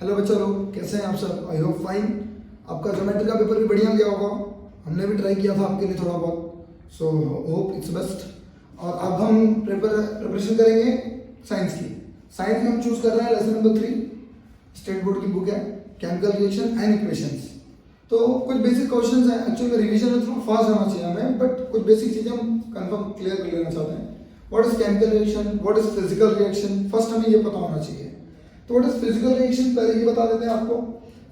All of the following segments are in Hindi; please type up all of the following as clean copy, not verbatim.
हेलो बच्चों लोग, कैसे हैं आप सब? I hope fine. आपका ज्योमेट्री का पेपर भी बढ़िया गया होगा। हमने भी ट्राई किया था आपके लिए थोड़ा बहुत, सो होप इट्स बेस्ट। और अब हम प्रिपरेशन करेंगे साइंस की। साइंस में हम चूज कर रहे हैं लेसन नंबर 3, स्टेट बोर्ड की बुक है, केमिकल रिएक्शन एंड इक्वेशंस। तो कुछ बेसिक क्वेश्चंस हैं, एक्चुअली रिवीजन में थोड़ा फास्ट होना चाहिए हमें, बट कुछ बेसिक चीजें हम कंफर्म क्लियर कर लेना चाहते हैं। What is chemical reaction, what is physical reaction, first हमें ये पता होना चाहिए। तो व्हाट इज फिजिकल रिएक्शन, पहले ये बता देते हैं आपको।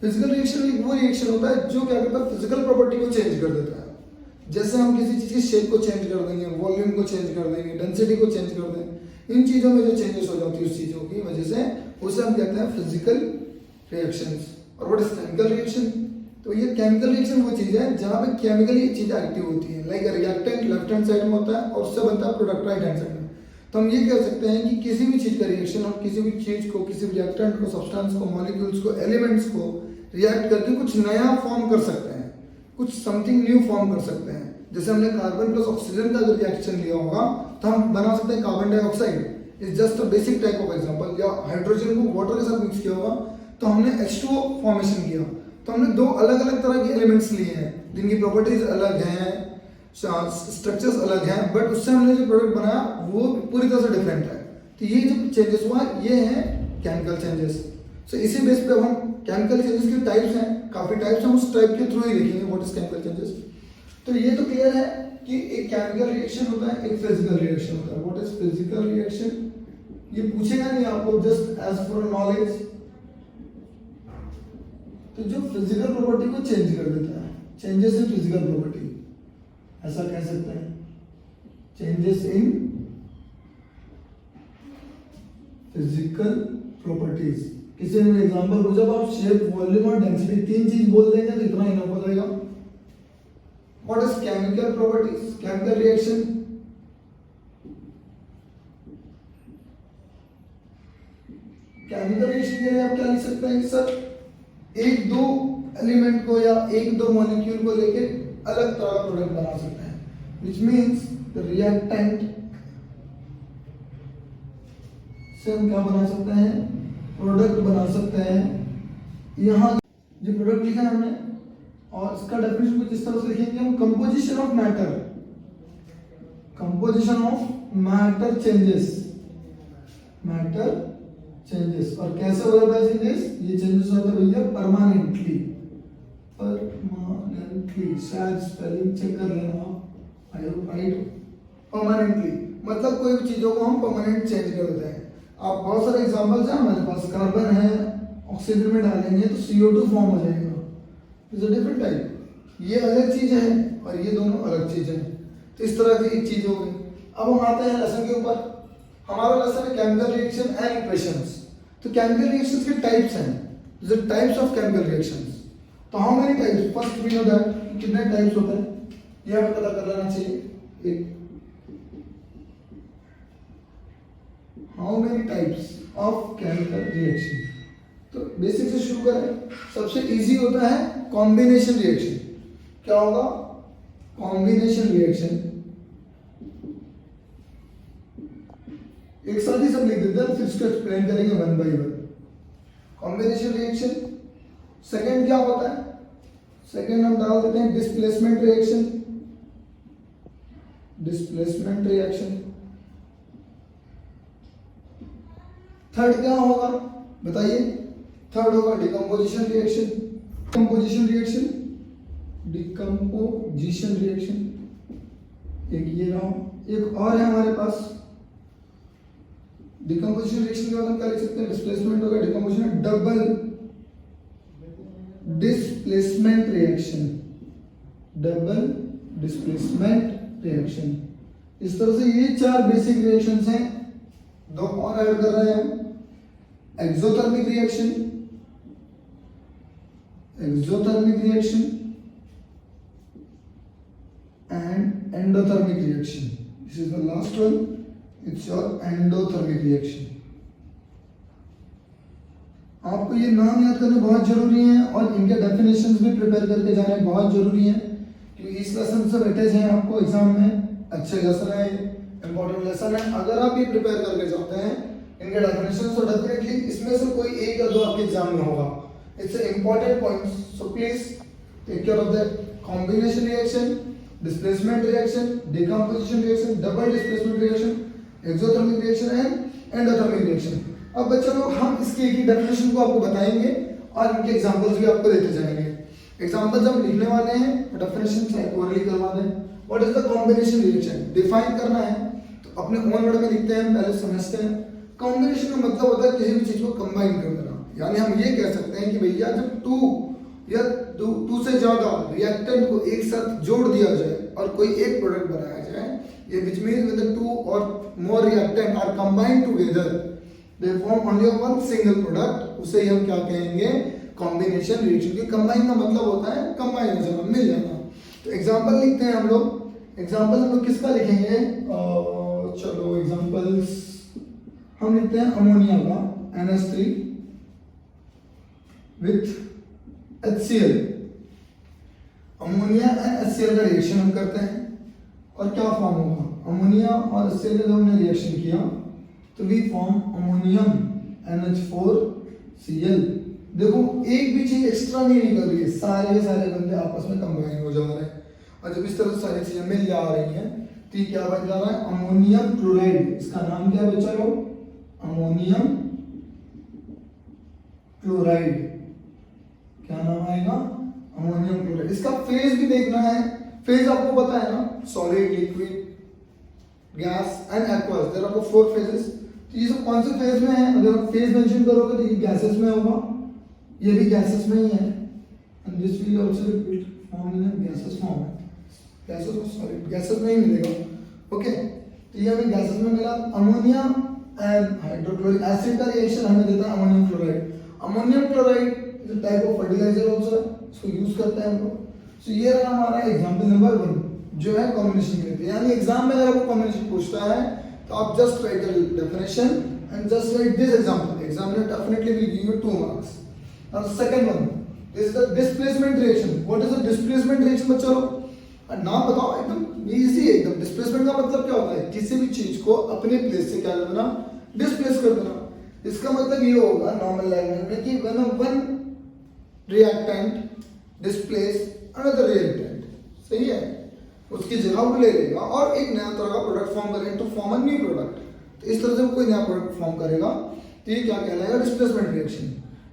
फिजिकल रिएक्शन एक वो रिएक्शन होता है जो क्या करता है, फिजिकल प्रॉपर्टी को चेंज कर देता है। जैसे हम किसी चीज की शेप को चेंज कर देंगे, वॉल्यूम को चेंज कर देंगे, डेंसिटी को चेंज कर देंगे, इन चीजों में जो चेंजेस हो जाती है उस चीजों की वजह से, उसे हम कहते हैं फिजिकल रिएक्शंस। और व्हाट इज केमिकल रिएक्शन, तो ये केमिकल रिएक्शन वो चीज है जहां पे केमिकली चीज एक्टिव होती है। Like reactant left hand side में होता है और उससे बनता है प्रोडक्ट राइट हैंड साइड में। तो हम ये कह सकते हैं कि किसी भी चीज का रिएक्शन, हम किसी भी चीज को, किसी भी रिएक्टेंट को, सब्सटेंस को, मॉलिक्यूल्स को, एलिमेंट्स को रिएक्ट करके कुछ नया फॉर्म कर सकते हैं, कुछ समथिंग न्यू फॉर्म कर सकते हैं। जैसे हमने कार्बन प्लस ऑक्सीजन का अगर रिएक्शन लिया होगा तो हम बना सकते हैं carbon dioxide. Is just a basic type of example. या हाइड्रोजन को वाटर के साथ मिक्स किया होगा तो हमने H2O फॉर्मेशन किया। तो हमने दो अलग अलग तरह के एलिमेंट्स लिए हैं जिनकी प्रॉपर्टीज अलग हैं, स्ट्रक्चर्स अलग हैं, बट उससे हमने जो प्रोडक्ट बनाया वो पूरी तरह से डिफरेंट है। तो ये जो चेंजेस हुआ ये हैं केमिकल चेंजेस। सो इसी बेस पे हम केमिकल चेंजेस की टाइप्स हैं, काफी टाइप्स हम उस टाइप के थ्रू ही देखेंगे व्हाट इज केमिकल चेंजेस। तो ये तो क्लियर है कि एक केमिकल रिएक्शन होता है, एक फिजिकल रिएक्शन होता है। व्हाट इज फिजिकल रिएक्शन, ये पूछेगा नहीं आपको, जस्ट एज फॉर नॉलेज। तो जो फिजिकल प्रॉपर्टी को चेंज कर देता है, चेंजेस इन फिजिकल प्रॉपर्टी, ऐसा कह सकते हैं, चेंजेस इन फिजिकल प्रॉपर्टीज। किसी ने एग्जांपल को जब आप शेप, वॉल्यूम और डेंसिटी तीन चीज बोल देंगे तो इतना इनफ हो जाएगा। What is chemical properties, chemical reaction, chemical reaction के लिए आप क्या लिख सकते हैं कि सर एक दो एलिमेंट को या एक दो मॉलिक्यूल को लेके अलग तरह का प्रोडक्ट बना सकते हैं, विच मीन्स द रिएक्टेंट से हम क्या बना सकते हैं, प्रोडक्ट बना सकते हैं। यहाँ जो प्रोडक्ट लिखा है हमने, और इसका डेफिनेशन कुछ इस तरह से लिखेंगे हम, composition of matter, composition of matter changes, matter changes. और कैसे हो जाता है चेंजेस, ये चेंजेस होते हैं भैया परमानेंटली, परमानेंटली, शायद स्पेलिंग चेक कर लेना आप, आई होप राइट। परमानेंटली मतलब कोई भी चीजों को हम परमानेंट चेंज कर देते हैं। आप बहुत सारे एग्जांपल्स हैं हमारे पास, कार्बन है, ऑक्सीजन में डालेंगे तो CO2 फॉर्म हो जाएगा, इज अ डिफरेंट टाइप। ये अलग चीज है और ये दोनों अलग चीज है। तो इस तरह की एक चीज हो गई। अब हम आते हैं लेसन के ऊपर। हमारा लेसन है केमिकल रिएक्शन एंड इक्वेशंस। तो केमिकल रिएक्शंस के टाइप्स हैं, the types of chemical reactions. तो how many types, first we know that, कितने टाइप्स होते हैं ये हमें पता कर लेना चाहिए। एक, how many types of chemical reaction. तो बेसिक से शुरू करें। सबसे इजी होता है कॉम्बिनेशन रिएक्शन। क्या होगा, कॉम्बिनेशन रिएक्शन। एक साथ ही सब लिख देते हैं, फिर इसको एक्सप्लेन करेंगे one by one. Combination reaction. Second क्या होता है, सेकंड हम डाल देते हैं displacement reaction, displacement reaction. Third क्या होगा बताइए, थर्ड होगा decomposition reaction, composition reaction, decomposition reaction. एक ये रहा, एक और है हमारे पास डिकम्पोजिशन रिएक्शन के बाद हम क्या लिख सकते हैं, डिस्प्लेसमेंट होगा, decomposition, double displacement reaction, double displacement reaction. इस तरह से ये चार बेसिक रिएक्शंस हैं। दो और ऐड कर रहे हैं, exothermic reaction, exothermic reaction and endothermic reaction. This is the last one, it's your endothermic reaction. आपको ये नाम याद करने बहुत जरूरी है और इनके डेफिनेशंस भी प्रिपेयर करके जाने बहुत जरूरी है, क्योंकि इस लेसन से वेटेज है आपको एग्जाम में। अच्छे लेसन है, इंपॉर्टेंट लेसन है। अगर आप ये प्रिपेयर करके जाते हैं इनके डेफिनेशन, सो डेफिनेटली इसमें से कोई एक या दो आपके एग्जाम में होगा। It's a important points, so please take care of that. Combination reaction, displacement reaction, decomposition reaction, double displacement reaction, exothermic reaction and endothermic reaction. अब बच्चों लोग हम इसकी एक ही डेफिनेशन को आपको बताएंगे और इनके एग्जांपल्स भी आपको देते जाएंगे। एग्जांपल्स हम लिखने वाले हैं, डेफिनेशन चाहे ओरली करवा दें। What is the combination reaction, define करना है तो अपने ओन वर्ड में लिखते हैं, पहले समझते हैं। कॉम्बिनेशन का मतलब होता है किसी भी चीज को कंबाइन कर देना, यानी हम ये कह सकते हैं कि भैया जब टू या टू से ज्यादा रिएक्टेंट को एक साथ जोड़ दिया जाए और कोई एक प्रोडक्ट बनाया जाए, ये which means when the two और more reactant are combined together they form only one single product, उसे हम क्या कहेंगे, कॉम्बिनेशन रिएक्शन। की कंबाइन का मतलब होता है कंबाइन हो जाना, मिल जाना। तो एग्जांपल लिखते हैं हम लोग। एग्जांपल हम लोग किसका लिखेंगे, चलो एग्जांपल्स हम लिखते हैं अमोनिया का NH3 with HCl। Ammonia and HCl का रिएक्शन हम करते हैं और क्या फॉर्म होगा, अमोनिया और HCl का जब हमने रिएक्शन किया तो वी फॉर्म अमोनियम NH4Cl। देखो एक भी चीज एक्स्ट्रा नहीं निकल रही है, सारे के सारे बंदे आपस में कंबाइन हो जा रहे हैं। और जब इस तरह से सारी चीजें मिल जा रही हैं तो ये क्या बन जा रहा है, अमोनियम क्लोराइड। इसका नाम क्या है बच्चा लोग, अमोनियम क्लोराइड। क्या नाम आएगा, अमोनियम क्लोराइड। इसका फेज भी देखना है, फेज आपको पता है ना, solid, liquid, gas and aqueous, there are 4 phases. तो ये सब कौन से फेज में है, अगर आप फेज मेंशन करोगे तो ये गैसेस में होगा, ये भी गैसेस में ही है, and this will also repeat form in gases form, gases में, सॉरी गैसेस में ही मिलेगा। ओके, तो ये हमें गैसेस में मिला। अमोनिया एंड हाइड्रोक्लोरिक एसिड का रिएक्शन हमें देता है ammonium chloride. Ammonium chloride is a type of fertiliser also, इसको यूज करते हैं हम लोग। सो ये रहा हमारा एग्जांपल नंबर 1 जो है कॉम्बिनेशन के लिए। यानी एग्जाम में अगर आपको कॉम्बिनेशन पूछता है तो आप just right the definition and just right this example. Examiner definitely will give you 2 marks. Now second one is the displacement reaction. What is the displacement reaction बच्चों लोग, नाम बताओ, एकदम इजी है एकदम। डिस्प्लेसमेंट का मतलब क्या होता है, किसी भी चीज को अपने प्लेस से क्या कर देना, डिस्प्लेस कर देना। इसका मतलब ये होगा नॉर्मल लैंग्वेज में कि when one reactant displace another reactant, सही है, उसकी जगह वो ले लेगा और एक नया तरह का प्रोडक्ट फॉर्म करेगा to form a new product. तो इस तरह से कोई नया प्रोडक्ट फॉर्म करेगा तो ये क्या कहलाएगा, डिस्प्लेसमेंट रिएक्शन।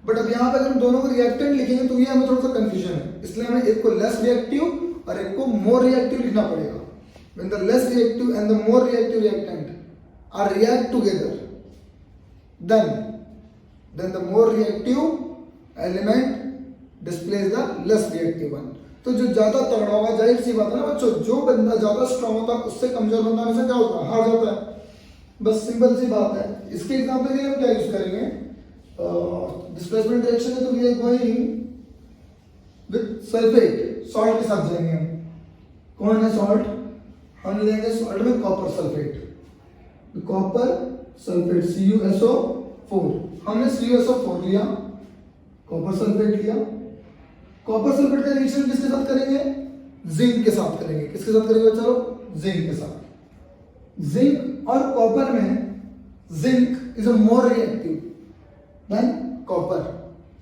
बट अब यहाँ पे अगर हम दोनों को रिएक्टेंट लिखेंगे तो ये हमें थोड़ा सा कंफ्यूजन है, इसलिए हमें एक को लेस रिएक्टिव और एक को मोर रिएक्टिव लिखना पड़ेगा। When the less reactive and the more reactive reactant are react together, then the more reactive element displays the less reactive one. तो जो ज्यादा तगड़ा होगा, जाहिर सी बात है ना बच्चों, जो बंदा ज्यादा स्ट्रॉन्ग होता है उससे कमजोर बंदा हमेशा क्या होता है, हार जाता है। बस सिंपल सी बात है। इसके एग्जांपल के लिए हम क्या यूज करेंगे, डिस्प्लेसमेंट रिएक्शन है तो we are going with sulphate, salt के साथ जाएंगे हम। कौन है सॉल्ट, हम लेंगे सॉल्ट में copper sulphate, copper sulphate CuSO4। हमने CuSO4 लिया, कॉपर सल्फेट लिया। कॉपर सल्फेट का रिएक्शन किसके साथ करेंगे, जिंक के साथ करेंगे। किसके साथ करेंगे चलो, जिंक के साथ। जिंक और कॉपर में zinc is a more reactive than copper.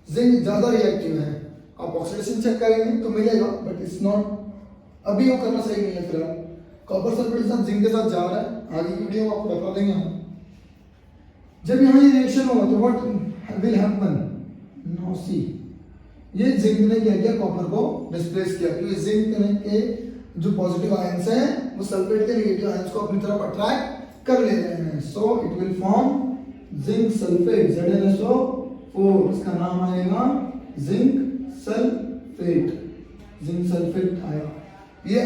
Zinc ज्यादा रिएक्टिव है, आप ऑक्सीडेशन चेक करेंगे तो मिलेगा, बट इट्स नॉट, अभी वो करना सही नहीं है फिलहाल। कॉपर सल्फेट के साथ जिंक के साथ जा रहा है, आगे की वीडियो में आपको बता देंगे हम। जब यहाँ ये रिएक्शन होगा तो what will happen, now see, ये जिंक ने क्या किया, कॉपर को डिस्प्लेस किया, क्योंकि जिंक के जो पॉजिटिव आयंस हैं वो सल्फेट के नेगेटिव आयंस को अपनी तरफ अट्रैक्ट कर ले रहे हैं। So it will form zinc sulphate ZnSO4। इसका नाम आएगा जिंक सल्फेट। जिंक सल्फेट आया, ये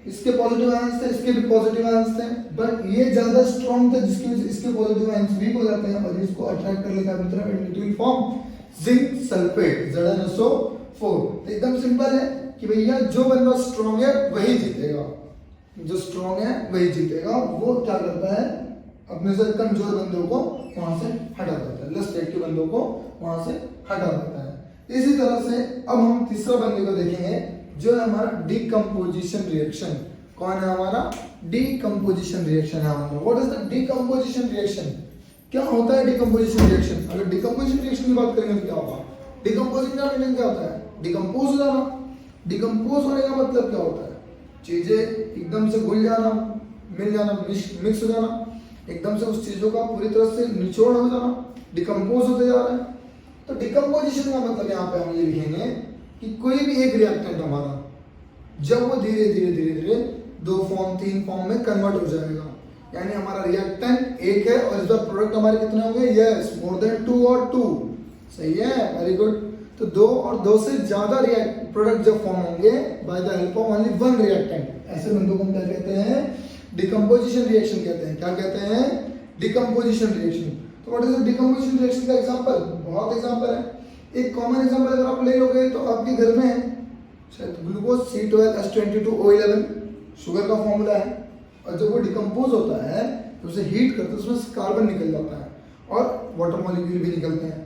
इसके पॉजिटिव आयंस थे, इसके भी पॉजिटिव आयंस थे, बट ये ज्यादा स्ट्रॉन्ग थे जिसकी वजह से इसके पॉजिटिव आयंस वीक हो जाते हैं और इसको अट्रैक्ट कर लेता है अपनी तरफ, and it will form zinc sulphate ZnSO4। एकदम सिंपल है कि भैया जो बंदा स्ट्रॉन्ग है वही जीतेगा, जो स्ट्रॉन्ग है वही जीतेगा। वो क्या करता है, अपने से कमजोर बंदों को वहां से हटा देता है, लेस रिएक्टिव बंदों को वहां से हटा देता है। इसी तरह से अब हम तीसरा बंदे को देखेंगे जो है हमारा डीकंपोजिशन रिएक्शन। कौन है हमारा, डीकंपोजिशन रिएक्शन है हमारा। What is the decomposition reaction, क्या होता है डिकम्पोजिशन रिएक्शन? अगर डिकम्पोजिशन रिएक्शन की बात करेंगे तो क्या होगा? डिकम्पोजिंग का मीनिंग क्या होता है? डिकम्पोज हो जाना। डिकम्पोज होने का मतलब क्या होता है? चीजें एकदम से घुल जाना, मिल जाना, मिक्स हो जाना, एकदम से उस चीजों का पूरी तरह से निचोड़ हो जाना, डिकम्पोज होते जा रहा है। तो डिकम्पोजिशन का मतलब यहाँ पे हम ये लिखेंगे कि कोई भी एक रिएक्टेंट हमारा जब वो धीरे धीरे धीरे धीरे 2 फॉर्म 3 फॉर्म में कन्वर्ट हो जाएगा, यानी हमारा रिएक्टेंट एक है और इस बार प्रोडक्ट हमारे कितने होंगे? यस, मोर देन 2 और 2। सही है, वेरी गुड। तो 2 और 2 से ज्यादा प्रोडक्ट जब फॉर्म होंगे by the help of only one reactant, ऐसे बंदों को हम क्या कहते हैं? डिकम्पोजिशन रिएक्शन कहते हैं। क्या कहते हैं? Decomposition reaction. तो what is the decomposition reaction का एग्जांपल? बहुत एग्जांपल है। एक कॉमन एग्जांपल अगर आप ले लोगे तो आपके घर में शायद ग्लूकोज C12H22O11 शुगर का फॉर्मूला है, और जब वो डिकम्पोज होता है तो उसे हीट करते हैं, उसमें कार्बन निकल जाता है और वाटर मॉलिक्यूल भी निकलते हैं।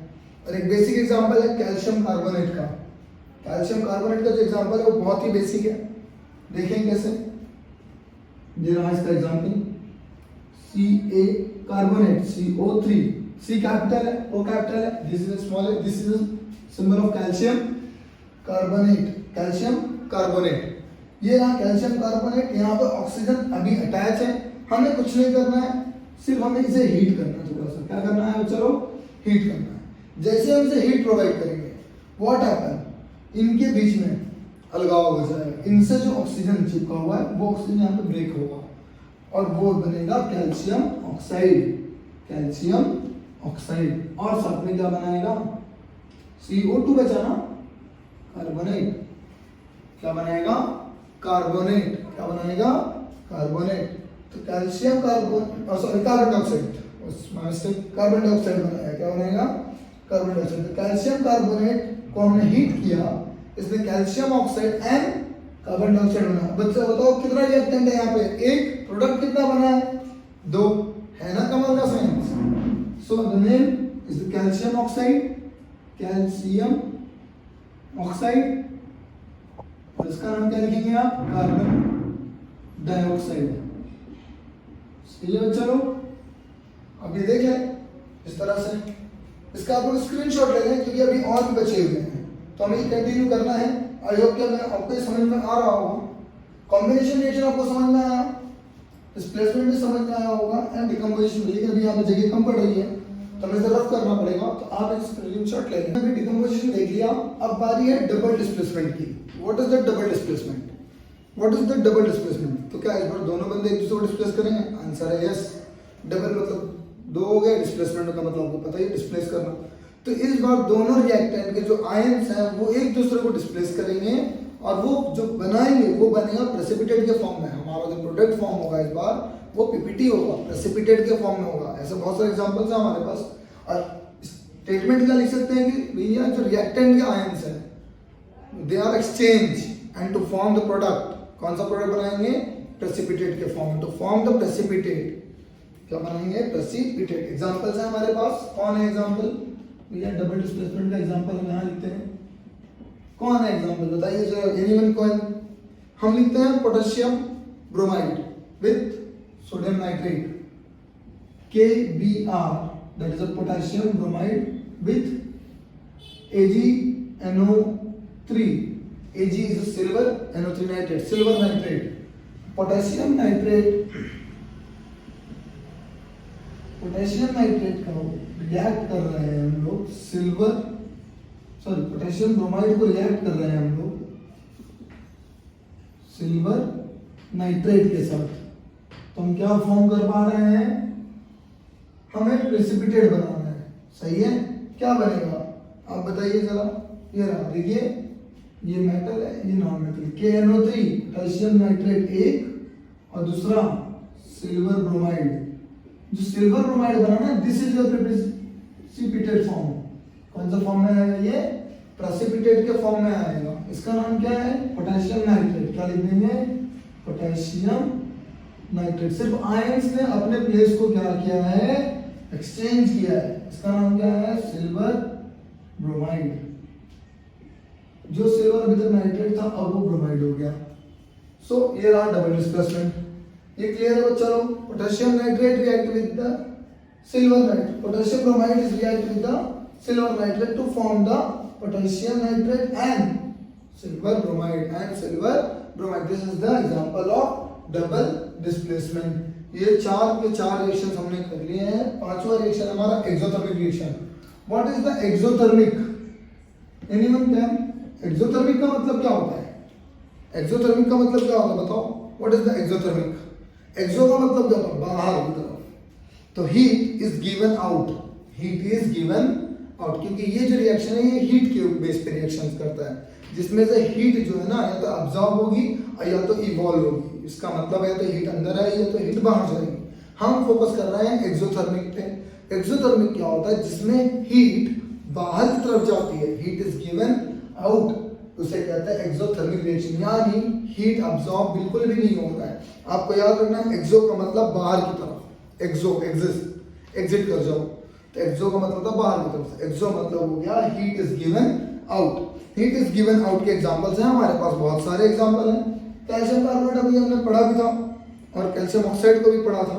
और एक बेसिक एग्जांपल है कैल्शियम कार्बोनेट का। कैल्शियम कार्बोनेट का जो एग्जांपल है वो बहुत ही बेसिक है। देखें कैसे, ये रहा इसका example, Ca carbonate CO3, C capital है, O कैपिटल है, दिस इज स्मॉल है, this is symbol of calcium carbonate, calcium carbonate. ये रहा कैल्शियम कार्बोनेट। यहाँ पर ऑक्सीजन अभी अटैच है, हमें कुछ नहीं करना है, सिर्फ हमें इसे हीट करना है। थोड़ा सा क्या करना है? चलो हीट करना है। जैसे हम इसे हीट प्रोवाइड करेंगे, व्हाट हैपन, इनके बीच में अलगाव हो जाएगा, इनसे जो ऑक्सीजन चिपका हुआ है वो ऑक्सीजन यहाँ पे ब्रेक होगा और वो बनेगा कैल्शियम ऑक्साइड, कैल्शियम ऑक्साइड। और साथ में क्या बनाएगा? CO2 बचा ना, कार्बोनेट। क्या बनाएगा? कार्बोनेट। क्या बनाएगा? कार्बोनेट। तो calcium carbon sorry carbon dioxide, carbon dioxide बनाएगा। क्या बनाएगा? Carbon dioxide. तो कैल्शियम कार्बोनेट को हमने हीट किया, इसमें calcium oxide and carbon dioxide बना। बच्चा बताओ कितना रिएक्टेंट है यहाँ पे? एक। प्रोडक्ट कितना बना है? 2। है ना कमाल का science? So the name is the calcium oxide, calcium oxide. और इसका नाम क्या लिखेंगे आप? Carbon dioxide. सही है बच्चा लोग? अब ये देख लें इस तरह से, इसका आप लोग स्क्रीनशॉट ले लें क्योंकि अभी और भी बचे हुए हैं, तो हमें ये कंटिन्यू करना है। आई होप कि आपको ये समझ में आ रहा होगा। कॉम्बिनेशन रिएक्शन आपको समझ में आया, डिस्प्लेसमेंट भी समझ में आया होगा, एंड डिकम्पोजिशन। लेकिन अभी यहाँ पे जगह कम पड़ रही है तो हमें रफ करना पड़ेगा, तो आप एक स्क्रीनशॉट ले लें। अभी डिकम्पोजिशन देख लिया, अब बारी है डबल डिस्प्लेसमेंट की। What is the double displacement? What is the double displacement? तो क्या इस बार दोनों बंदे एक दूसरे को डिस्प्लेस करेंगे? आंसर है यस। डबल मतलब 2 हो गए, डिस्प्लेसमेंट का मतलब आपको पता ही, डिस्प्लेस करना। तो इस बार दोनों रिएक्टेंट के जो आयंस हैं वो एक दूसरे को डिस्प्लेस करेंगे और वो जो बनाएंगे वो बनेगा प्रेसिपिटेट के फॉर्म में। हमारा जो प्रोडक्ट फॉर्म होगा इस बार वो पीपीटी होगा, प्रेसिपिटेट के फॉर्म में होगा। ऐसे बहुत सारे एग्जांपल्स हैं हमारे पास। और स्टेटमेंट क्या लिख सकते हैं कि भैया जो रिएक्टेंट के आयंस हैं they are exchange and to form the product. कौन सा प्रोडक्ट बनाएंगे? प्रेसिपिटेट के फॉर्म में। टू फॉर्म द प्रेसिपिटेट क्या बनाएंगे? प्रेसिपिटेट। एग्जांपल्स हैं हमारे पास। कौन है एग्जांपल? भैया डबल डिस्प्लेसमेंट का एग्जांपल हम यहाँ लिखते हैं। कौन है एग्जांपल बताइए जरा, एनीवन कौन? हम लिखते हैं potassium bromide with sodium nitrate, KBr, that is a potassium bromide with AgNO3. Ag is a silver, NO3 nitrate, silver nitrate. Potassium nitrate का रिएक्ट कर रहे हैं हम लोग पोटेशियम ब्रोमाइड को रिएक्ट कर रहे हैं हम लोग सिल्वर नाइट्रेट के साथ। तो हम क्या फॉर्म कर पा रहे हैं? हमें प्रेसिपिटेट बनाना है। सही है, क्या बनेगा आप बताइए जरा। ये रहा, देखिए ये मेटल है, ये non metal, KNO3 potassium nitrate एक और दूसरा सिल्वर ब्रोमाइड। जो सिल्वर ब्रोमाइड बनाना है this is your precipitate form. कौन सा फॉर्म में आएगा? ये प्रेसिपिटेट के फॉर्म में आएगा। इसका नाम क्या है? Potassium nitrate. क्या लिख देंगे? Potassium nitrate. सिर्फ आयंस ने अपने प्लेस को क्या किया है? एक्सचेंज किया है। इसका नाम क्या है? Silver bromide. जो सिल्वर अभी तक नाइट्रेट था अब वो ब्रोमाइड हो गया। सो ये रहा डबल डिस्प्लेसमेंट। ये क्लियर हो? चलो potassium nitrate react with the silver nitrate. Potassium bromide is react with the silver nitrate to form the potassium nitrate and silver bromide This is the example of double displacement. ये चार के चार रिएक्शन हमने कर लिए हैं. पांचवा रिएक्शन हमारा exothermic reaction. What is the exothermic? Anyone can? Exothermic का मतलब क्या होता है? एक्सोथर्मिक का मतलब क्या होता है बताओ? What is the exothermic? Exo का मतलब क्या होता है? बाहर की तरफ. तो heat is given out. Heat is given out क्योंकि ये जो रिएक्शन है ये हीट के बेस पे रिएक्शन करता है, जिसमें से हीट जो है ना या तो अब्सॉर्ब होगी और या तो इवॉल्व होगी. इसका मतलब है तो हीट अंदर है या तो हीट बाहर जाएगी. हम फोकस कर रहे हैं एक्सोथर्मिक पे. एक्सोथर्मिक क्या होता है? जिसमें हीट बाहर की तरफ जाती है. हीट इज गिवन आउट, उसे कहते हैं एक्सोथर्मिक रिएक्शन. यानी हीट अब्सॉर्ब बिल्कुल भी नहीं होता है. आपको याद रखना है एक्सो का मतलब बाहर की तरफ. एक्सो एग्जिट कर जाओ. तो एक्सो का मतलब था बाहर की तरफ. एक्सो मतलब हो गया heat is given out. Heat is given out के एग्जांपल्स हैं हमारे पास, बहुत सारे एग्जांपल हैं. कैल्शियम कार्बोनेट अभी हमने पढ़ा भी था और कैल्शियम ऑक्साइड को भी पढ़ा था.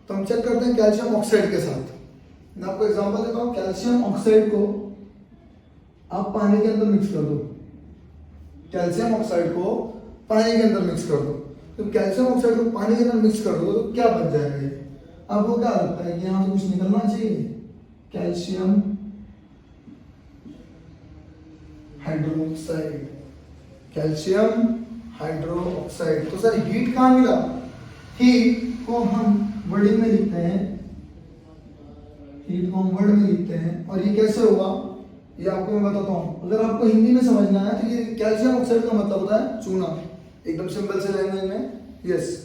तो हम चेक करते हैं कैल्शियम ऑक्साइड के साथ. मैं आपको एग्जांपल देता हूं. कैल्शियम ऑक्साइड को आप पानी के अंदर मिक्स कर दो. कैल्शियम ऑक्साइड को पानी के अंदर मिक्स कर दो. तो कैल्शियम ऑक्साइड को पानी के अंदर मिक्स कर दो तो क्या बन जाएगा? ये आपको क्या लगता है कि यहाँ से कुछ निकलना चाहिए? Calcium hydroxide. Calcium hydroxide. तो सर हीट कहाँ मिला? हीट को हम वर्डिंग में लिखते हैं. हीट को हम वर्ड में लिखते हैं. और ये कैसे होगा ये आपको मैं बताता हूँ. अगर आपको हिंदी में समझना है तो ये कैल्शियम ऑक्साइड का मतलब होता है चूना. एकदम सिंपल से लैंग्वेज में. यस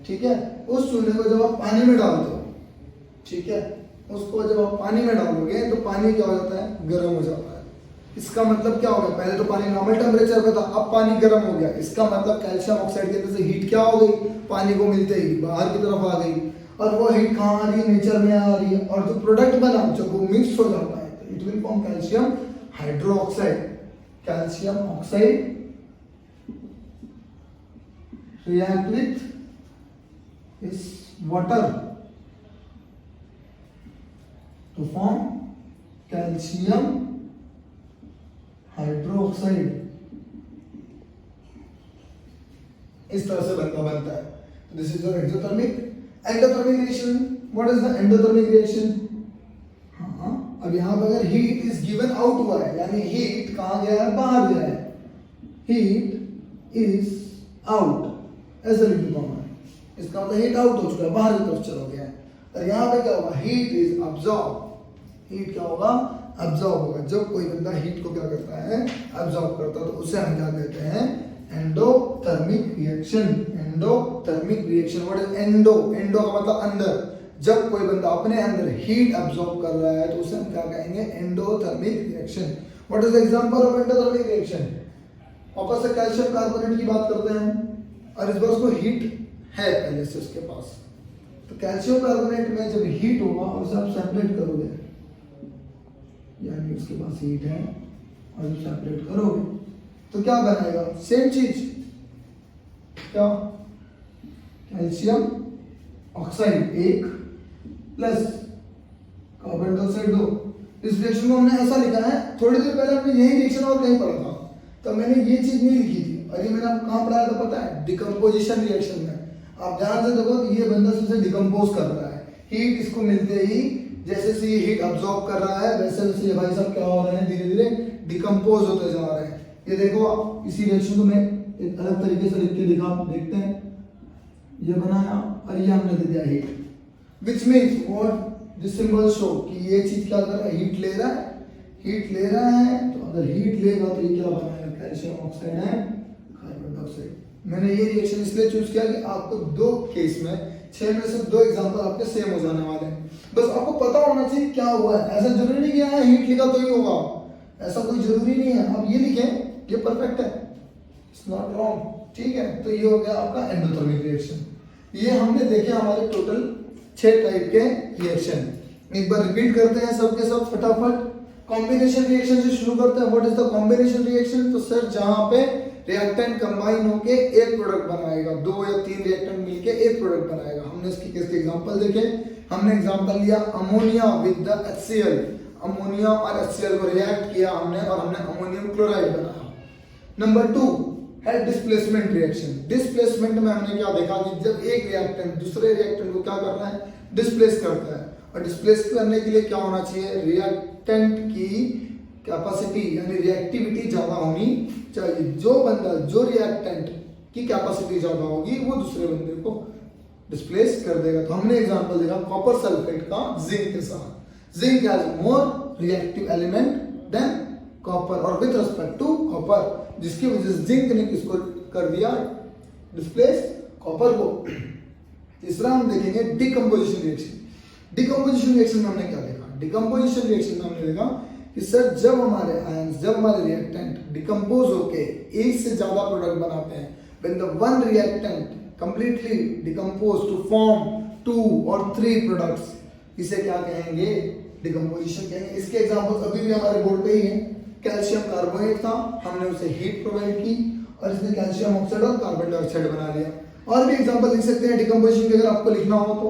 ठीक है. उस चूने को जब आप पानी में डालते हो, ठीक है, उसको जब आप पानी में डालोगे तो पानी क्या हो जाता है? गर्म हो जाता है. इसका मतलब क्या हो गया? पहले तो पानी नॉर्मल टेम्परेचर पे था, अब पानी गर्म हो गया. इसका मतलब कैल्शियम ऑक्साइड के अंदर से हीट क्या हो गई? पानी को मिलते ही बाहर की तरफ आ गई. और वो हीट कहाँ आ रही है? नेचर में आ रही है. और जो प्रोडक्ट बना जब वो मिक्स हो जाता है तो it will form calcium hydroxide. Calcium oxide react with is water to form calcium hydroxide. इस तरह से बनता है. This is your exothermic. Endothermic reaction. What is the endothermic reaction? हाँ, अब यहाँ पर अगर हीट इज गिवन आउट हुआ है यानी हीट कहाँ गया है? बाहर गया है. हीट इज आउट ऐसा लिख देता हूं मैं. इसका मतलब हीट आउट हो चुका है, बाहर की तरफ चला गया है. और यहाँ पे क्या होगा? Heat is absorb. हीट क्या होगा? अब्सॉर्ब होगा. जब कोई बंदा हीट को क्या करता है? अब्सॉर्ब करता है तो उसे हम क्या कहते हैं? Endothermic reaction. Endothermic reaction. What is endo? Endo का मतलब अंदर. जब कोई बंदा अपने अंदर हीट अब्सॉर्ब कर रहा है तो उसे हम क्या कहेंगे? Endothermic reaction. What is the example of endothermic reaction? वापस से कैल्शियम कार्बोनेट की बात करते हैं और इस बार उसको हीट है पहले से उसके पास. तो कैल्शियम कार्बोनेट में जब हीट होगा और उसे आप सेपरेट करोगे यानी उसके पास हीट है और जब सेपरेट करोगे तो क्या बनाएगा? सेम चीज. क्या? Calcium oxide 1 plus carbon dioxide 2. इस रिएक्शन को हमने ऐसा लिखा है. थोड़ी देर पहले हमने यही रिएक्शन और कहीं पढ़ा था तो मैंने ये चीज नहीं लिखी थी. और ये मैंने आपको कहाँ पढ़ाया था पता है? डिकम्पोजिशन रिएक्शन में. आप ध्यान से देखो ये बंदा उसे डिकम्पोज कर रहा है. हीट इसको मिलते ही जैसे से ये हीट अब्सॉर्ब कर रहा है वैसे वैसे ये भाई साहब क्या हो रहे हैं? धीरे धीरे डिकम्पोज होते जा रहे हैं. ये देखो आप इसी रिएक्शन को मैं एक अलग तरीके से लिख के देखते हैं. ये बनाया और ये हमने दे दिया heat. Which means what this symbol show कि ये चीज क्या कर रहा है? हीट ले रहा है. हीट ले रहा है तो अगर हीट लेगा तो ये क्या बनाएगा? कैल्शियम ऑक्साइड है कार्बन डाइऑक्साइड. मैंने ये रिएक्शन इसलिए चूज किया कि आपको दो केस में 6 में से 2 एग्जांपल आपके सेम हो जाने वाले हैं. बस आपको पता होना चाहिए क्या हुआ है. ऐसा जरूरी नहीं कि यहाँ हीट लिखा तो ही होगा, ऐसा कोई जरूरी नहीं है. आप ये लिखें ये परफेक्ट है, इट्स नॉट रॉन्ग. ठीक है. तो ये हो गया आपका एंडोथर्मिक रिएक्शन. ये हमने देखे हमारे टोटल 6 टाइप के रिएक्शन. एक बार रिपीट करते हैं सबके सब फटाफट. कॉम्बिनेशन रिएक्शन से शुरू करते हैं. What is the combination reaction? तो सर जहां पे रिएक्टेंट कंबाइन होके एक प्रोडक्ट बनाएगा, 2 या 3 रिएक्टेंट मिलके एक प्रोडक्ट बनाएगा। हमने इसकी किसके एग्जांपल देखे, हमने एग्जांपल लिया ammonia with the HCl, ammonia और HCl को रिएक्ट किया हमने और हमने अमोनियम क्लोराइड बनाया। नंबर 2 है डिस्प्लेसमेंट रिएक्शन। डिस्प्लेसमेंट में हमने क्या देखा कि जब एक रिएक्टेंट दूसरे रिएक्टेंट को क्या कर रहा है, डिस्प्लेस करता है, और डिस्प्लेस करने के लिए क्या होना चाहिए, रिएक्टेंट की कैपेसिटी यानी रिएक्टिविटी ज्यादा होनी चाहिए। जो रिएक्टेंट की कैपेसिटी ज्यादा होगी वो दूसरे बंदे को डिस्प्लेस कर देगा। तो हमने एग्जांपल देखा कॉपर सल्फेट का जिंक के साथ। Zinc has more reactive element than copper और विद रिस्पेक्ट टू कॉपर, जिसकी वजह से जिंक ने किसको कर दिया, डिस्प्लेस कॉपर को। तीसरा हम देखेंगे डिकम्पोजिशन रिएक्शन। डिकम्पोजिशन रिएक्शन में हमने क्या देखा, डिकम्पोजिशन रिएक्शन में हमने देखा कि सर जब हमारे आयंस, जब हमारे रिएक्टेंट डिकम्पोज होके एक से ज्यादा प्रोडक्ट बनाते हैं, when the one reactant completely decompose to form 2 or 3 products, इसे क्या कहेंगे, डिकम्पोजिशन कहेंगे। इसके एग्जांपल्स अभी भी हमारे बोर्ड पे ही हैं। कैल्शियम कार्बोनेट था, हमने उसे हीट प्रोवाइड की और इसने कैल्शियम ऑक्साइड और कार्बन डाइऑक्साइड बना लिया। और भी एग्जांपल लिख सकते हैं डिकम्पोजिशन के, अगर आपको लिखना हो तो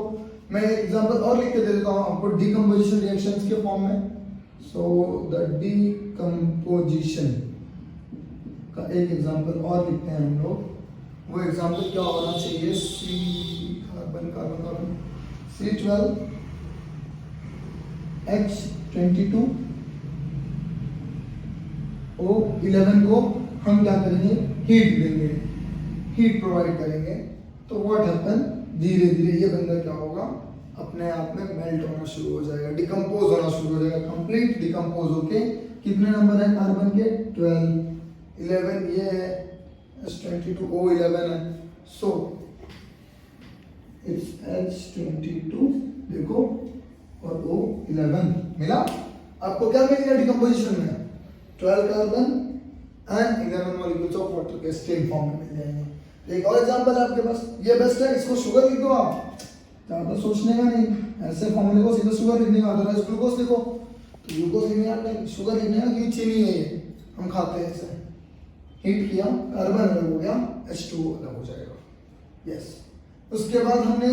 मैं एक एग्जांपल और लिख के दे देता हूं आपको डिकम्पोजिशन रिएक्शंस के फॉर्म में। सो द डिकम्पोजिशन का एक एग्जांपल और लिखते हैं हम लोग। वो एग्जांपल क्या होना चाहिए, कार्बन C12 H22 O11 को हम क्या करेंगे, हीट देंगे, हीट प्रोवाइड करेंगे। तो व्हाट हैपन, धीरे धीरे ये बंदा क्या होगा, अपने आप में मेल्ट होना शुरू हो जाएगा, डिकम्पोज होना शुरू हो जाएगा, कंप्लीट डिकम्पोज होके कितने नंबर है कार्बन के, 12, 11 ये है, H22 O11 है। सो इट्स H22 देखो और O11 मिला। आपको क्या मिल गया डिकम्पोजिशन में, 12 carbon and 11 molecules of water के स्टेल फॉर्म में मिल जाएंगे। एक और एग्जांपल है आपके पास, ये बेस्ट है, इसको शुगर लिख दो आप, ज्यादा सोचने का नहीं, ऐसे फॉर्मूले को सीधा शुगर लिखने का, अदरवाइज ग्लूकोज लिखो तो ग्लूकोज लिखने का नहीं, शुगर लिखने का क्योंकि चीनी है ये, हम खाते हैं इसे। हीट किया, कार्बन अलग हो गया, H2O अलग हो जाएगा। यस, उसके बाद हमने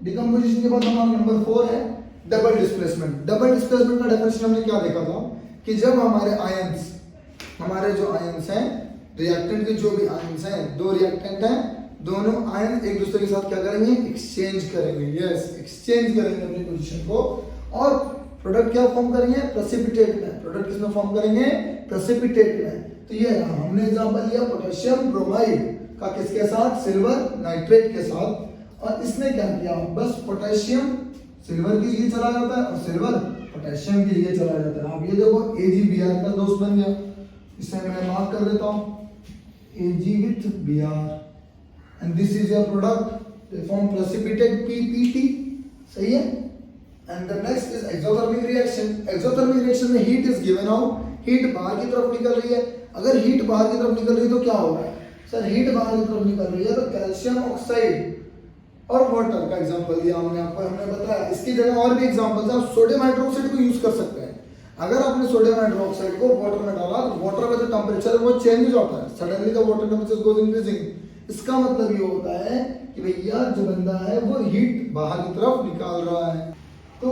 डिकम्पोजिशन के बाद हमारा नंबर 4 है डबल डिस्प्लेसमेंट। डबल डिस्प्लेसमेंट का डेफिनेशन हमने क्या देखा था कि जब हमारे आयंस, हमारे जो आयंस हैं, रिएक्टेंट के जो भी आयंस हैं, 2 रिएक्टेंट हैं, दोनों आयन एक दूसरे के साथ क्या करेंगे, एक्सचेंज करेंगे। यस, एक्सचेंज करेंगे अपनी पोजीशन को और प्रोडक्ट क्या फॉर्म करेंगे, प्रेसिपिटेट में। प्रोडक्ट किसमें फॉर्म करेंगे, प्रेसिपिटेट में। तो ये रहा, हमने एग्जांपल लिया पोटेशियम ब्रोमाइड का किसके साथ, सिल्वर नाइट्रेट के साथ। और इसने क्या किया, बस पोटेशियम सिल्वर के लिए चला जाता है और सिल्वर पोटेशियम के लिए चला जाता है। आप ये देखो AgBr का दोस्त बन गया, इसे मैं मार्क कर देता हूँ Ag with Br and this is your product, they form precipitate PPT, सही है। and the next is exothermic reaction। exothermic reaction में heat is given out, heat बाहर की तरफ निकल रही है। अगर heat बाहर की तरफ निकल रही है तो क्या हो रहा है सर, heat बाहर की तरफ निकल रही है तो कैल्शियम ऑक्साइड और वाटर का एग्जांपल दिया हमने आपको, हमने बताया। इसकी जगह और भी एग्जांपल्स हैं, आप सोडियम हाइड्रोक्साइड को यूज कर सकते हैं। अगर आपने सोडियम हाइड्रोक्साइड को वाटर में डाला तो वाटर का जो टेंपरेचर है वो चेंज हो जाता है, suddenly the water temperature goes increasing. इसका मतलब ये होता है कि भैया जो बंदा है वो हीट बाहर की तरफ निकाल रहा है। तो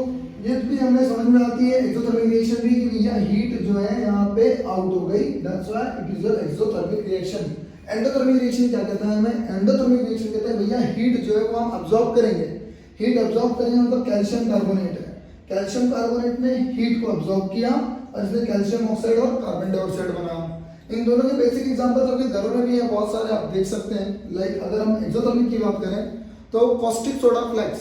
ये भी हमें समझ में आती है एक्सोथर्मिक रिएक्शन भी, कि भैया हीट जो है यहाँ पे आउट हो गई, that's why it is an exothermic reaction. Endothermic reaction क्या कहता है हमें, एंडोथर्मिक रिएक्शन कहते हैं भैया हीट जो है वो हम अब्सॉर्ब करेंगे। हीट अब्सॉर्ब करेंगे मतलब कैल्शियम कार्बोनेट है, कैल्शियम कार्बोनेट ने हीट को अब्सॉर्ब किया और इसने कैल्शियम ऑक्साइड और कार्बन डाइऑक्साइड बना। इन दोनों के बेसिक एग्जांपल्स आपके घरों में भी है बहुत सारे, आप देख सकते हैं। लाइक अगर हम एक्सोथर्मिक की बात करें तो caustic soda flakes,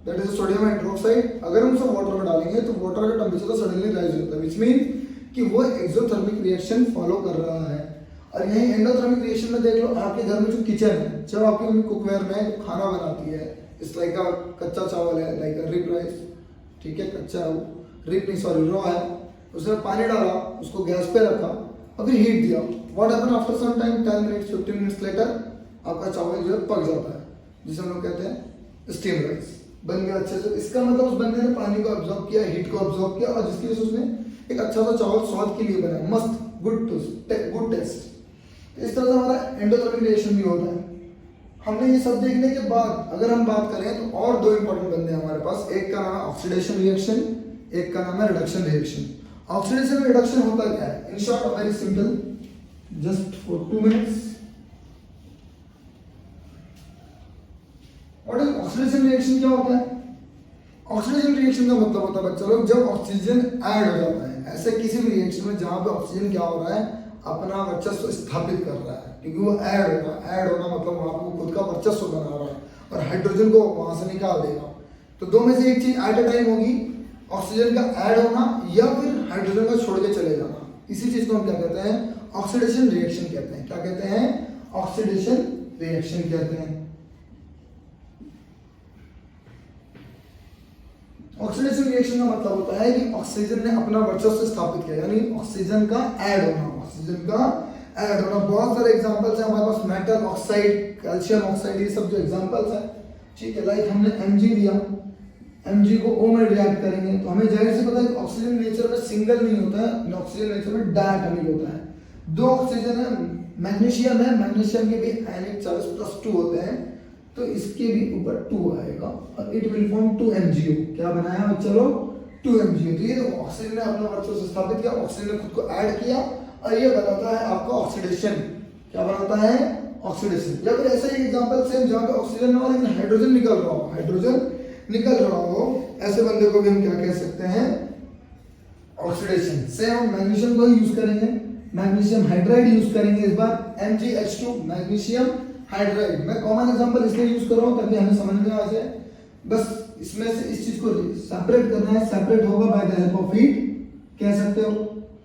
that is sodium hydroxide, अगर हम उसे वाटर में डालेंगे तो वाटर का टेंपरेचर सडनली राइज होता है, व्हिच मीन कि वो एक्सोथर्मिक रिएक्शन फॉलो कर रहा है। और यही एंडोथर्मिक रिएक्शन में देख लो, आपके घर में जो किचन है, जब आपकी मम्मी कुकवेयर में खाना बनाती है, इस लाइक का कच्चा चावल है, लाइक रिप राइस, ठीक है, कच्चा रिप नहीं सॉरी रॉ है, उसमें पानी डाला, उसको गैस पे रखा और फिर हीट दिया। What happen after some time, 10 minutes 15 minutes later आपका चावल जो है पक जाता है, जिसे हम लोग कहते हैं स्टीम राइस, बन गया अच्छे से। इसका मतलब उस बंदे ने पानी को अब्सॉर्ब किया, हीट को अब्सॉर्ब किया और जिसकी वजह से उसने एक अच्छा सा चावल स्वाद के लिए बना, मस्त, गुड टेस्ट। तो इस तरह से हमारा एंडोथर्मिक रिएक्शन भी होता है। हमने ये सब देखने के बाद अगर हम बात करें तो और दो इंपॉर्टेंट बंदे हैं हमारे पास, एक का नाम है ऑक्सीडेशन रिएक्शन, एक का नाम है रिडक्शन रिएक्शन। ऑक्सीडेशन रिडक्शन होता क्या है? In short very simple, just for 2 minutes. What is oxidation reaction? क्या होता है? ऑक्सीडेशन रिएक्शन का मतलब होता है बच्चा लोग जब ऑक्सीजन ऐड हो जाता है ऐसे किसी भी रिएक्शन में जहां पे ऑक्सीजन क्या हो रहा है, अपना वर्चस्व स्थापित कर रहा है, क्योंकि वो ऐड हो रहा है। ऐड होना मतलब वहां पे वो खुद का वर्चस्व बना रहा है और हाइड्रोजन को वहां से निकाल देगा। तो दो में से एक चीज एट अ टाइम होगी, ऑक्सीजन का ऐड होना या फिर हाइड्रोजन को छोड़ के चले जाना। इसी चीज को हम क्या कहते हैं? ऑक्सीडेशन रिएक्शन कहते हैं। क्या कहते हैं? ऑक्सीडेशन रिएक्शन कहते हैं। ऑक्सीडेशन रिएक्शन का मतलब होता है कि ऑक्सीजन ने अपना वर्चस्व स्थापित किया, यानी ऑक्सीजन का ऐड होना। ऑक्सीजन का ऐड होना, बहुत सारे एग्जांपल्स हैं हमारे पास, मेटल ऑक्साइड, कैल्शियम ऑक्साइड, ये सब जो एग्जांपल्स हैं, ठीक है। लाइक हमने Mg लिया, Mg को O में रिएक्ट करेंगे तो हमें जाहिर से पता है कि ऑक्सीजन नेचर में सिंगल नहीं होता है, ऑक्सीजन नेचर में डायटोमिक होता है। दो ऑक्सीजन है, मैग्नीशियम है, मैग्नीशियम के भी आयनिक चार्ज +2 होते हैं, तो इसके भी ऊपर 2 आएगा और इट विल फॉर्म 2MgO। क्या बनाया बच्चा लोग? 2MgO। तो ये तो ऑक्सीजन ने अपना वर्चस्व स्थापित किया, ऑक्सीजन ने खुद को ऐड किया और ये बनाता है आपका ऑक्सीडेशन। क्या बनाता है? ऑक्सीडेशन। या फिर ऐसा ही एग्जांपल सेम जहां पे ऑक्सीजन ना हो लेकिन हाइड्रोजन निकल रहा हो, हाइड्रोजन निकल रहा हो, ऐसे बंदे को भी हम क्या कह सकते हैं? ऑक्सीडेशन। सेम हम मैग्नीशियम को यूज करेंगे, मैग्नीशियम हाइड्राइड यूज करेंगे इस बार, MgH2 मैग्नीशियम हाइड्राइड। मैं कॉमन एग्जांपल इसलिए यूज कर रहा हूं ताकि हमें समझ में आ जाए। बस इसमें से इस चीज को सेपरेट करना है, सेपरेट होगा by the help of heat, कह सकते हो,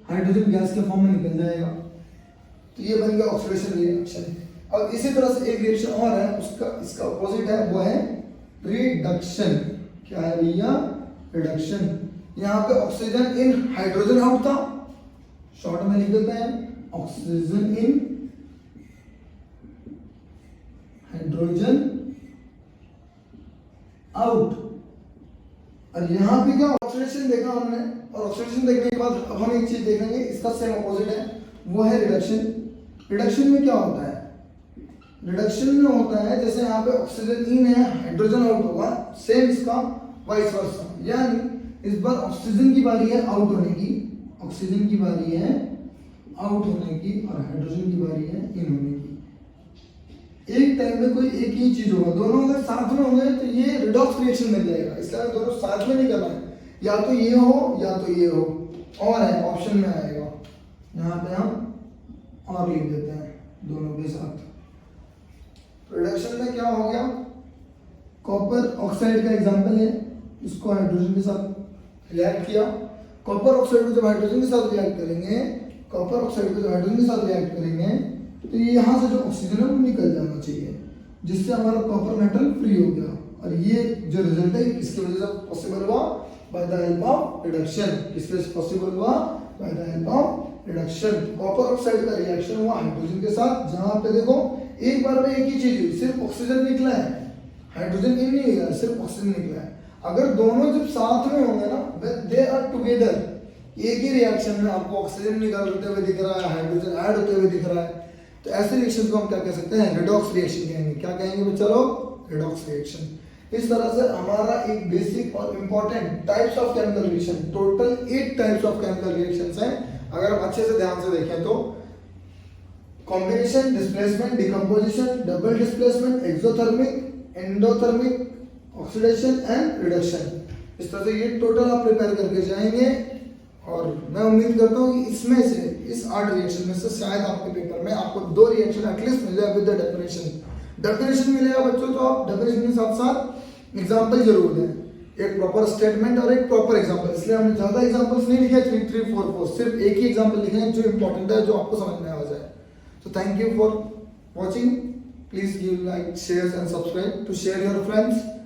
हाइड्रोजन गैस के फॉर्म में निकल जाएगा। तो ये बन गया ऑक्सीडेशन रिएक्शन। और इसी तरह से एक रिएक्शन और है, उसका इसका अपोजिट है, वो है रिडक्शन। क्या है भैया? रिडक्शन। यहाँ पे ऑक्सीजन इन हाइड्रोजन आउट था, शॉर्ट में लिख देते हैं ऑक्सीजन इन हाइड्रोजन आउट। और यहां पे क्या ऑक्सीडेशन देखा हमने, और ऑक्सीडेशन देखने के बाद अब हम एक चीज देखेंगे, इसका सेम अपोजिट है, वो है रिडक्शन। रिडक्शन में क्या होता है? रिडक्शन में होता है जैसे यहाँ पे ऑक्सीजन इन है, हाइड्रोजन आउट होगा, सेम इसका वाइस वर्सा। यानी इस बार ऑक्सीजन की बारी है आउट होने की, ऑक्सीजन की बारी है आउट होने की और हाइड्रोजन की बारी है इन होने की। एक टाइम में कोई एक ही चीज होगा, दोनों अगर साथ में होंगे तो ये रिडॉक्स रिएक्शन बन जाएगा। इसलिए दोनों साथ में नहीं करना है, या तो ये हो या तो ये हो, और है ऑप्शन में आएगा। यहाँ पे हम और लिख देते हैं दोनों के साथ। रिडक्शन में क्या हो गया? कॉपर ऑक्साइड का एग्जांपल है, इसको हाइड्रोजन के साथ रिएक्ट किया। कॉपर ऑक्साइड को जब हाइड्रोजन के साथ रिएक्ट करेंगे, कॉपर ऑक्साइड को जब हाइड्रोजन के साथ रिएक्ट करेंगे तो ये यहाँ से जो ऑक्सीजन है वो निकल जाना चाहिए, जिससे हमारा कॉपर मेटल फ्री हो गया। और ये जो रिजल्ट है किसकी वजह से पॉसिबल हुआ? By the help of reduction. किसके वजह से पॉसिबल हुआ? By the help of reduction. Copper oxide का रिएक्शन हुआ हाइड्रोजन के साथ, जहां पे देखो एक बार में एक ही चीज हुई, सिर्फ ऑक्सीजन निकला है, हाइड्रोजन इन नहीं हुआ, सिर्फ ऑक्सीजन निकला है। अगर दोनों जब साथ में होंगे ना, दे आर टुगेदर, एक ही रिएक्शन में आपको ऑक्सीजन निकलते हुए दिख रहा है, हाइड्रोजन ऐड होते हुए दिख रहा है, तो ऐसे रिएक्शन को हम क्या कह सकते हैं? रिडॉक्स रिएक्शन कहेंगे। क्या कहेंगे बच्चा लोग? Redox reaction. इस तरह से हमारा एक बेसिक और important types of chemical reaction, total 8 types of chemical reactions हैं। अगर हम अच्छे से ध्यान से देखें तो combination, displacement, decomposition, double displacement, exothermic, endothermic, oxidation and reduction. इस तरह से ये टोटल आप प्रिपेयर करके जाएंगे और मैं उम्मीद करता हूँ कि इसमें से, इस 8 रिएक्शन में से शायद आपके पेपर में आपको 2 रिएक्शन एटलीस्ट मिल जाए विद द डेफिनेशन। डेफिनेशन मिलेगा बच्चों तो आप डेफिनेशन के साथ साथ एग्जांपल जरूर दें, एक प्रॉपर स्टेटमेंट और एक प्रॉपर एग्जांपल। इसलिए हमने ज्यादा एग्जांपल्स नहीं लिखे 3, 3, 4, 4, सिर्फ एक ही एग्जांपल लिखे हैं जो इंपॉर्टेंट है, जो आपको समझ में आ जाए। So thank you for watching. Please give like, shares and subscribe to share your friends.